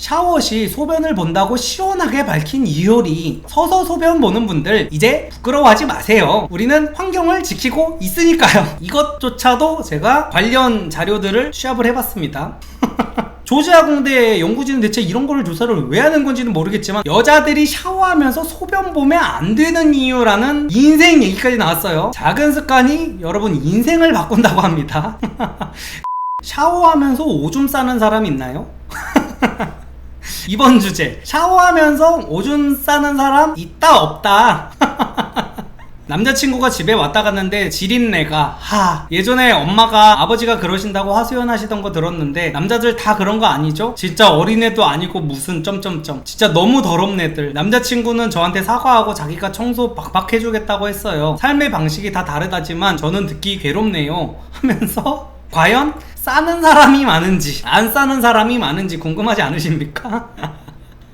샤워 시 소변을 본다고 시원하게 밝힌 이효리. 서서 소변 보는 분들 이제 부끄러워하지 마세요. 우리는 환경을 지키고 있으니까요. 이것조차도 제가 관련 자료들을 취합을 해봤습니다. 조지아 공대 연구진은 대체 이런 거를 조사를 왜 하는 건지는 모르겠지만 여자들이 샤워하면서 소변 보면 안 되는 이유라는 인생 얘기까지 나왔어요. 작은 습관이 여러분 인생을 바꾼다고 합니다. 샤워하면서 오줌 싸는 사람 있나요? 이번 주제, 샤워하면서 오줌 싸는 사람 있다 없다. 남자친구가 집에 왔다 갔는데 지린내가 예전에 엄마가 아버지가 그러신다고 하소연하시던 거 들었는데 남자들 다 그런 거 아니죠? 진짜 어린애도 아니고 무슨 점점점 진짜 너무 더럽네들. 남자친구는 저한테 사과하고 자기가 청소 박박 해주겠다고 했어요. 삶의 방식이 다 다르다지만 저는 듣기 괴롭네요 하면서 과연 싸는 사람이 많은지 안 싸는 사람이 많은지 궁금하지 않으십니까?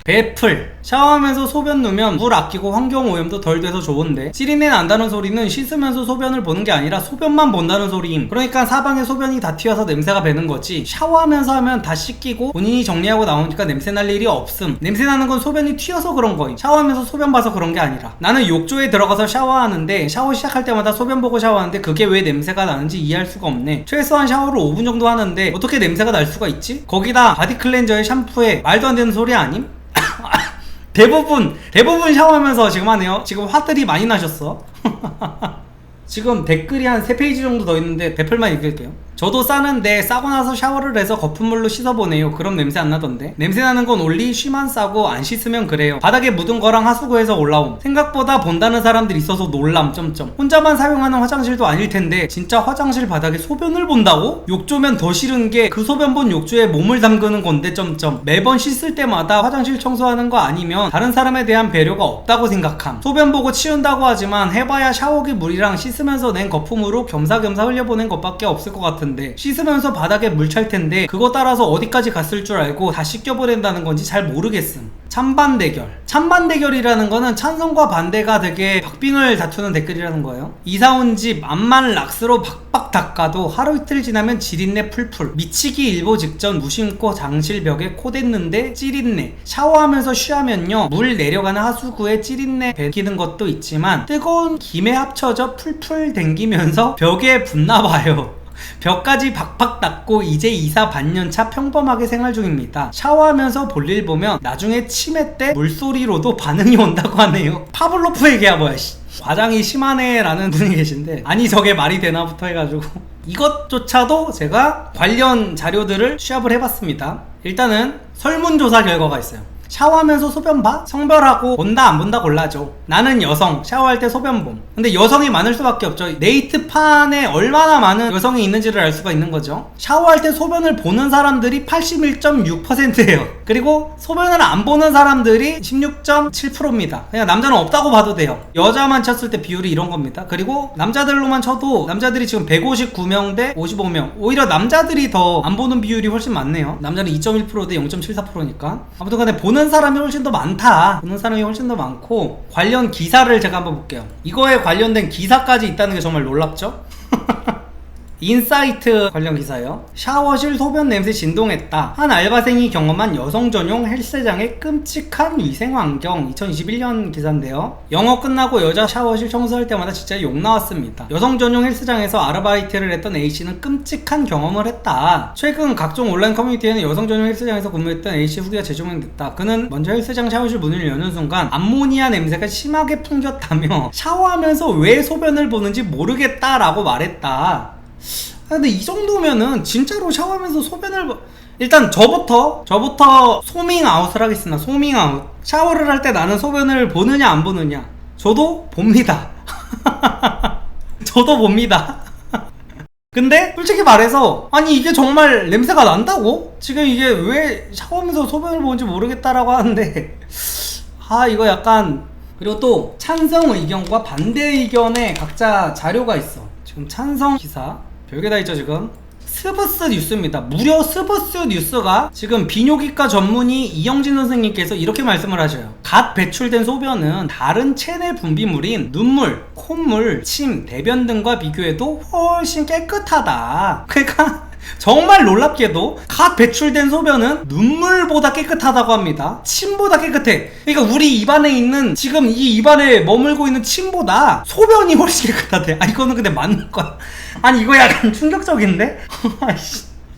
배풀. 샤워하면서 소변 누면 물 아끼고 환경오염도 덜 돼서 좋은데 찌린내 난다는 소리는 씻으면서 소변을 보는 게 아니라 소변만 본다는 소리임. 그러니까 사방에 소변이 다 튀어서 냄새가 배는 거지. 샤워하면서 하면 다 씻기고 본인이 정리하고 나오니까 냄새 날 일이 없음. 냄새 나는 건 소변이 튀어서 그런 거임. 샤워하면서 소변 봐서 그런 게 아니라. 나는 욕조에 들어가서 샤워하는데 샤워 시작할 때마다 소변 보고 샤워하는데 그게 왜 냄새가 나는지 이해할 수가 없네. 최소한 샤워를 5분 정도 하는데 어떻게 냄새가 날 수가 있지? 거기다 바디 클렌저에 샴푸에 말도 안 되는 소리 아님? 대부분 샤워하면서 지금 하네요. 지금 화들이 많이 나셨어. 지금 댓글이 한 3페이지 정도 더 있는데 댓글만 읽을게요. 저도 싸는데 싸고 나서 샤워를 해서 거품물로 씻어보네요. 그럼 냄새 안 나던데. 냄새 나는 건 올리 쉬만 싸고 안 씻으면 그래요. 바닥에 묻은 거랑 하수구에서 올라옴. 생각보다 본다는 사람들이 있어서 놀람. 혼자만 사용하는 화장실도 아닐 텐데 진짜 화장실 바닥에 소변을 본다고? 욕조면 더 싫은 게 그 소변 본 욕조에 몸을 담그는 건데. 매번 씻을 때마다 화장실 청소하는 거 아니면 다른 사람에 대한 배려가 없다고 생각함. 소변 보고 치운다고 하지만 해봐야 샤워기 물이랑 씻으면서 낸 거품으로 겸사겸사 흘려보낸 것밖에 없을 것 같은데 씻으면서 바닥에 물 찰 텐데 그거 따라서 어디까지 갔을 줄 알고 다 씻겨버린다는 건지 잘 모르겠음. 찬반대결이라는 거는 찬성과 반대가 되게 박빙을 다투는 댓글이라는 거예요. 이사 온 집 앞만 락스로 박박 닦아도 하루 이틀 지나면 지린내 풀풀. 미치기 일보 직전 무심코 장실 벽에 코댔는데 찌린내. 샤워하면서 쉬하면요 물 내려가는 하수구에 찌린내 배기는 것도 있지만 뜨거운 김에 합쳐져 풀풀 댕기면서 벽에 붙나봐요. 벽까지 박박 닦고 이제 이사 반년차 평범하게 생활 중입니다. 샤워하면서 볼일 보면 나중에 치매 때 물소리로도 반응이 온다고 하네요. 파블로프 얘기야 뭐야 씨. 과장이 심하네 라는 분이 계신데 아니 저게 말이 되나부터 해가지고 이것조차도 제가 관련 자료들을 취합을 해봤습니다. 일단은 설문조사 결과가 있어요. 샤워하면서 소변 봐? 성별하고 본다 안 본다 골라줘. 나는 여성, 샤워할 때 소변 봄. 근데 여성이 많을 수밖에 없죠. 네이트판에 얼마나 많은 여성이 있는지를 알 수가 있는 거죠. 샤워할 때 소변을 보는 사람들이 81.6%예요 그리고 소변을 안 보는 사람들이 16.7%입니다 그냥 남자는 없다고 봐도 돼요. 여자만 쳤을 때 비율이 이런 겁니다. 그리고 남자들로만 쳐도 남자들이 지금 159명 대 55명. 오히려 남자들이 더 안 보는 비율이 훨씬 많네요. 남자는 2.1% 대 0.74%니까 아무튼 간에 보는 사람이 훨씬 더 많다. 보는 사람이 훨씬 더 많고 관련 기사를 제가 한번 볼게요. 이거에 관련된 기사까지 있다는 게 정말 놀랍죠? 인사이트 관련 기사예요. 샤워실 소변 냄새 진동했다. 한 알바생이 경험한 여성 전용 헬스장의 끔찍한 위생 환경. 2021년 기사인데요. 영어 끝나고 여자 샤워실 청소할 때마다 진짜 욕 나왔습니다. 여성 전용 헬스장에서 아르바이트를 했던 A씨는 끔찍한 경험을 했다. 최근 각종 온라인 커뮤니티에는 여성 전용 헬스장에서 근무했던 A씨 후기가 재조명됐다. 그는 먼저 헬스장 샤워실 문을 여는 순간 암모니아 냄새가 심하게 풍겼다며 샤워하면서 왜 소변을 보는지 모르겠다라고 말했다. 근데 이 정도면은 진짜로 샤워하면서 소변을 일단 저부터 소밍아웃을 하겠습니다. 소밍아웃. 샤워를 할 때 나는 소변을 보느냐 안 보느냐. 저도 봅니다. 저도 봅니다. 근데 솔직히 말해서 아니 이게 정말 냄새가 난다고? 지금 이게 왜 샤워하면서 소변을 보는지 모르겠다라고 하는데 이거 약간. 그리고 또 찬성 의견과 반대 의견에 각자 자료가 있어. 지금 찬성 기사 별게 다 있죠. 지금 스브스 뉴스입니다. 무려 스브스 뉴스가 지금 비뇨기과 전문의 이영진 선생님께서 이렇게 말씀을 하셔요. 갓 배출된 소변은 다른 체내 분비물인 눈물, 콧물, 침, 대변 등과 비교해도 훨씬 깨끗하다. 그러니까 정말 놀랍게도 갓 배출된 소변은 눈물보다 깨끗하다고 합니다. 침보다 깨끗해. 그러니까 우리 입안에 있는, 지금 이 입안에 머물고 있는 침보다 소변이 훨씬 깨끗하대. 아, 이거는 근데 맞는 거야. 아니, 이거 약간 충격적인데?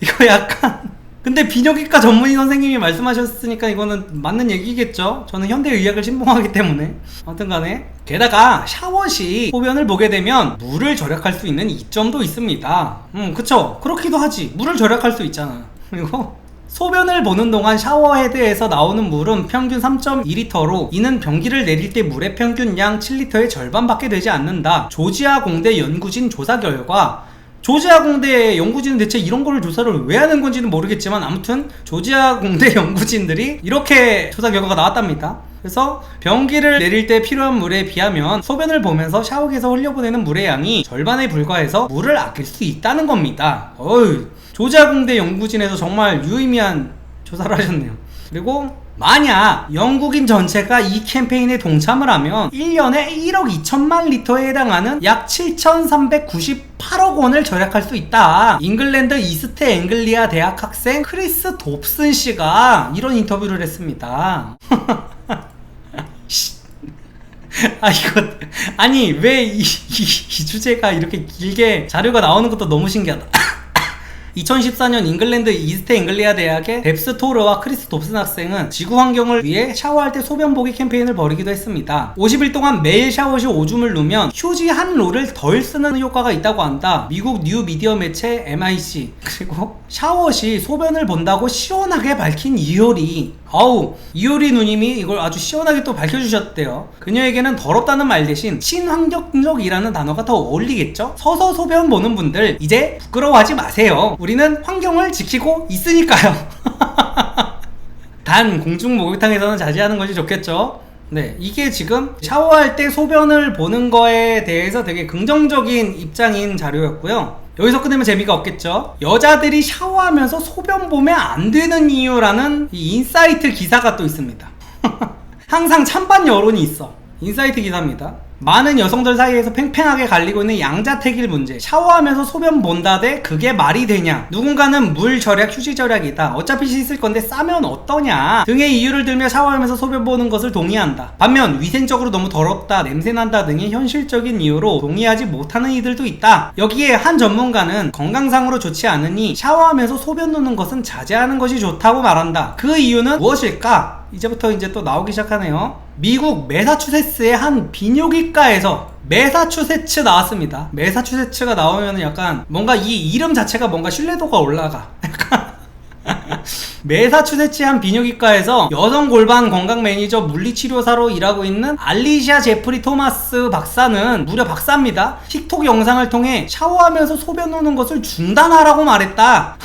이거 약간. 근데 비뇨기과 전문의 선생님이 말씀하셨으니까 이거는 맞는 얘기겠죠? 저는 현대의학을 신봉하기 때문에. 아무튼 간에. 게다가 샤워 시 소변을 보게 되면 물을 절약할 수 있는 이점도 있습니다. 그쵸? 그렇기도 하지. 물을 절약할 수 있잖아. 그리고 소변을 보는 동안 샤워헤드에서 나오는 물은 평균 3.2리터로 이는 변기를 내릴 때 물의 평균 양 7리터의 절반밖에 되지 않는다. 조지아 공대 연구진 조사 결과, 조지아 공대 연구진은 대체 이런 거를 조사를 왜 하는 건지는 모르겠지만 아무튼 조지아 공대 연구진들이 이렇게 조사 결과가 나왔답니다. 그래서 변기를 내릴 때 필요한 물에 비하면 소변을 보면서 샤워기에서 흘려보내는 물의 양이 절반에 불과해서 물을 아낄 수 있다는 겁니다. 어휴, 조지아 공대 연구진에서 정말 유의미한 조사를 하셨네요. 그리고 만약 영국인 전체가 이 캠페인에 동참을 하면 1년에 1억 2천만 리터에 해당하는 약 7,398억 원을 절약할 수 있다. 잉글랜드 이스트 앵글리아 대학 학생 크리스 돕슨 씨가 이런 인터뷰를 했습니다. 아니 왜 이 주제가 이렇게 길게 자료가 나오는 것도 너무 신기하다. 2014년 잉글랜드 이스트 앵글리아 대학의 뎁스 토르와 크리스 돕슨 학생은 지구 환경을 위해 샤워할 때 소변 보기 캠페인을 벌이기도 했습니다. 50일 동안 매일 샤워 시 오줌을 누면 휴지 한 롤을 덜 쓰는 효과가 있다고 한다. 미국 뉴 미디어 매체 MIC. 그리고 샤워 시 소변을 본다고 시원하게 밝힌 이효리. 이효리 누님이 이걸 아주 시원하게 또 밝혀주셨대요. 그녀에게는 더럽다는 말 대신 친환경적이라는 단어가 더 어울리겠죠? 서서 소변 보는 분들 이제 부끄러워하지 마세요. 우리는 환경을 지키고 있으니까요. 단 공중 목욕탕에서는 자제하는 것이 좋겠죠. 네, 이게 지금 샤워할 때 소변을 보는 거에 대해서 되게 긍정적인 입장인 자료였고요. 여기서 끝내면 재미가 없겠죠. 여자들이 샤워하면서 소변 보면 안 되는 이유라는 이 인사이트 기사가 또 있습니다. 항상 찬반 여론이 있어. 인사이트 기사입니다. 많은 여성들 사이에서 팽팽하게 갈리고 있는 양자택일 문제. 샤워하면서 소변 본다 대 그게 말이 되냐. 누군가는 물 절약, 휴지 절약이다. 어차피 씻을 건데 싸면 어떠냐 등의 이유를 들며 샤워하면서 소변 보는 것을 동의한다. 반면 위생적으로 너무 더럽다, 냄새난다 등의 현실적인 이유로 동의하지 못하는 이들도 있다. 여기에 한 전문가는 건강상으로 좋지 않으니 샤워하면서 소변 누는 것은 자제하는 것이 좋다고 말한다. 그 이유는 무엇일까? 이제부터 이제 또 나오기 시작하네요. 미국 매사추세츠의 한 비뇨기과에서 매사추세츠 나왔습니다. 매사추세츠가 나오면 약간 뭔가 이 이름 자체가 뭔가 신뢰도가 올라가. 매사추세츠 한 비뇨기과에서 여성 골반 건강 매니저 물리치료사로 일하고 있는 알리샤 제프리 토마스 박사는, 무려 박사입니다, 틱톡 영상을 통해 샤워하면서 소변 누는 것을 중단하라고 말했다.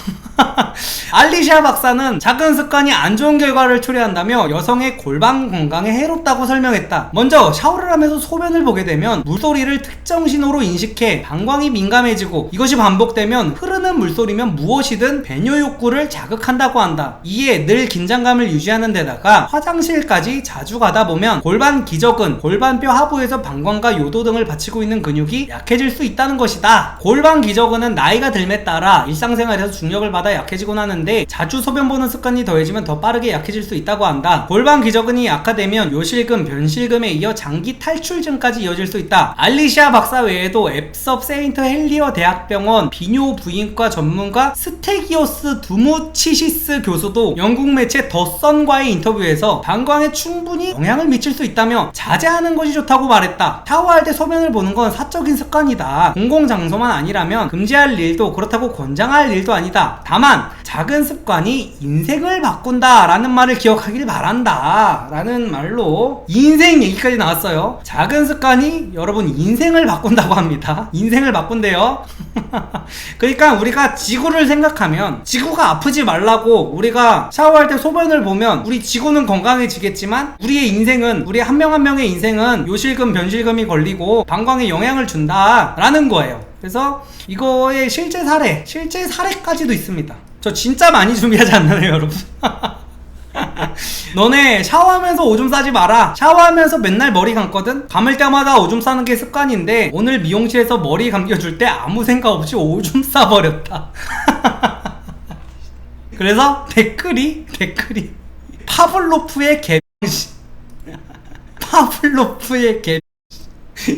알리샤 박사는 작은 습관이 안 좋은 결과를 초래한다며 여성의 골반 건강에 해롭다고 설명했다. 먼저 샤워를 하면서 소변을 보게 되면 물소리를 특정 신호로 인식해 방광이 민감해지고 이것이 반복되면 흐르는 물소리면 무엇이든 배뇨 욕구를 자극한다고 한다. 이에 늘 긴장감을 유지하는 데다가 화장실까지 자주 가다 보면 골반 기저근, 골반뼈 하부에서 방광과 요도 등을 받치고 있는 근육이 약해질 수 있다는 것이다. 골반 기저근은 나이가 들에 따라 일상생활에서 중력을 받아 약해지곤 하는데 자주 소변 보는 습관이 더해지면 더 빠르게 약해질 수 있다고 한다. 골반 기저근이 약화되면 요실금, 변실금에 이어 장기 탈출증까지 이어질 수 있다. 알리샤 박사 외에도 앱섭 세인트 헬리어 대학병원 비뇨 부인과 전문가 스테기오스 두무치시스 교수도 영국 매체 더 선과의 인터뷰에서 방광에 충분히 영향을 미칠 수 있다며 자제하는 것이 좋다고 말했다. 샤워할 때 소변을 보는 건 사적인 습관이다. 공공장소만 아니라면 금지할 일도 그렇다고 권장할 일도 아니다. 다만 작은 습관이 인생을 바꾼다 라는 말을 기억하길 바란다 라는 말로 인생 얘기까지 나왔어요. 작은 습관이 여러분 인생을 바꾼다고 합니다. 인생을 바꾼대요. 그러니까 우리가 지구를 생각하면 지구가 아프지 말라고 우리가 샤워할 때 소변을 보면 우리 지구는 건강해지겠지만 우리의 인생은, 우리 한 명 한 명의 인생은 요실금, 변실금이 걸리고 방광에 영향을 준다 라는 거예요. 그래서 이거의 실제 사례까지도 있습니다. 저 진짜 많이 준비하지 않나요, 여러분? 너네 샤워하면서 오줌 싸지 마라. 샤워하면서 맨날 머리 감거든? 감을 때마다 오줌 싸는 게 습관인데 오늘 미용실에서 머리 감겨줄 때 아무 생각 없이 오줌 싸버렸다. 그래서 댓글이 파블로프의 개병신 파블로프의 개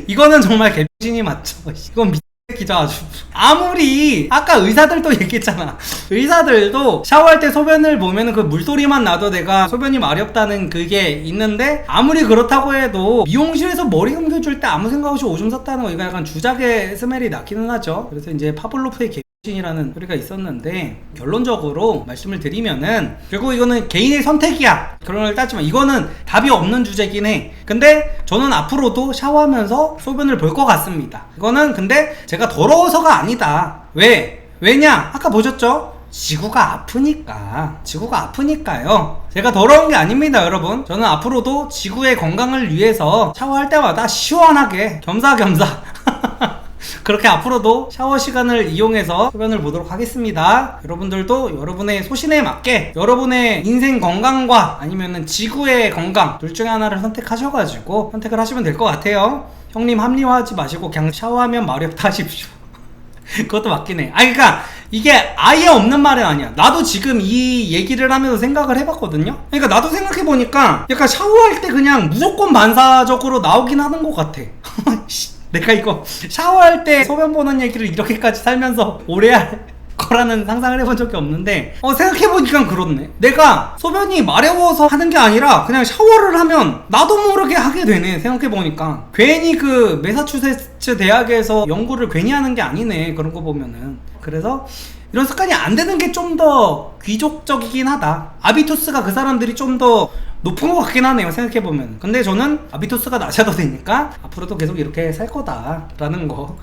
이거는 정말 개병신이 맞죠. 이건 기자 아주 아무리 아까 의사들도 얘기했잖아. 의사들도 샤워할 때 소변을 보면은 그 물소리만 나도 내가 소변이 마렵다는 그게 있는데 아무리 그렇다고 해도 미용실에서 머리 감겨줄 때 아무 생각 없이 오줌 쌌다는 거 이거 약간 주작의 스멜이 나기는 하죠. 그래서 이제 파블로프의 개신이라는 소리가 있었는데 결론적으로 말씀을 드리면은 결국 이거는 개인의 선택이야. 그런 걸 따지만 이거는 답이 없는 주제긴 해. 근데 저는 앞으로도 샤워하면서 소변을 볼 것 같습니다. 이거는 근데 제가 더러워서가 아니다. 왜냐? 아까 보셨죠? 지구가 아프니까요. 제가 더러운 게 아닙니다, 여러분. 저는 앞으로도 지구의 건강을 위해서 샤워할 때마다 시원하게 겸사겸사 그렇게 앞으로도 샤워 시간을 이용해서 소변을 보도록 하겠습니다. 여러분들도 여러분의 소신에 맞게 여러분의 인생 건강과 아니면은 지구의 건강 둘 중에 하나를 선택하셔가지고 선택을 하시면 될 것 같아요. 형님 합리화하지 마시고 그냥 샤워하면 마렵다 하십시오. 그것도 맞긴 해. 그러니까 이게 아예 없는 말은 아니야. 나도 지금 이 얘기를 하면서 생각을 해봤거든요. 그러니까 나도 생각해보니까 약간 샤워할 때 그냥 무조건 반사적으로 나오긴 하는 것 같아. 내가 이거 샤워할 때 소변 보는 얘기를 이렇게까지 살면서 오래 할 거라는 상상을 해본 적이 없는데 생각해보니까 그렇네. 내가 소변이 마려워서 하는 게 아니라 그냥 샤워를 하면 나도 모르게 하게 되네. 생각해보니까 괜히 그 매사추세츠 대학에서 연구를 괜히 하는 게 아니네. 그런 거 보면은. 그래서 이런 습관이 안 되는 게 좀 더 귀족적이긴 하다. 아비투스가 그 사람들이 좀 더 높은 것 같긴 하네요, 생각해보면. 근데 저는 아비투스가 낮아도 되니까 앞으로도 계속 이렇게 살 거다 라는 거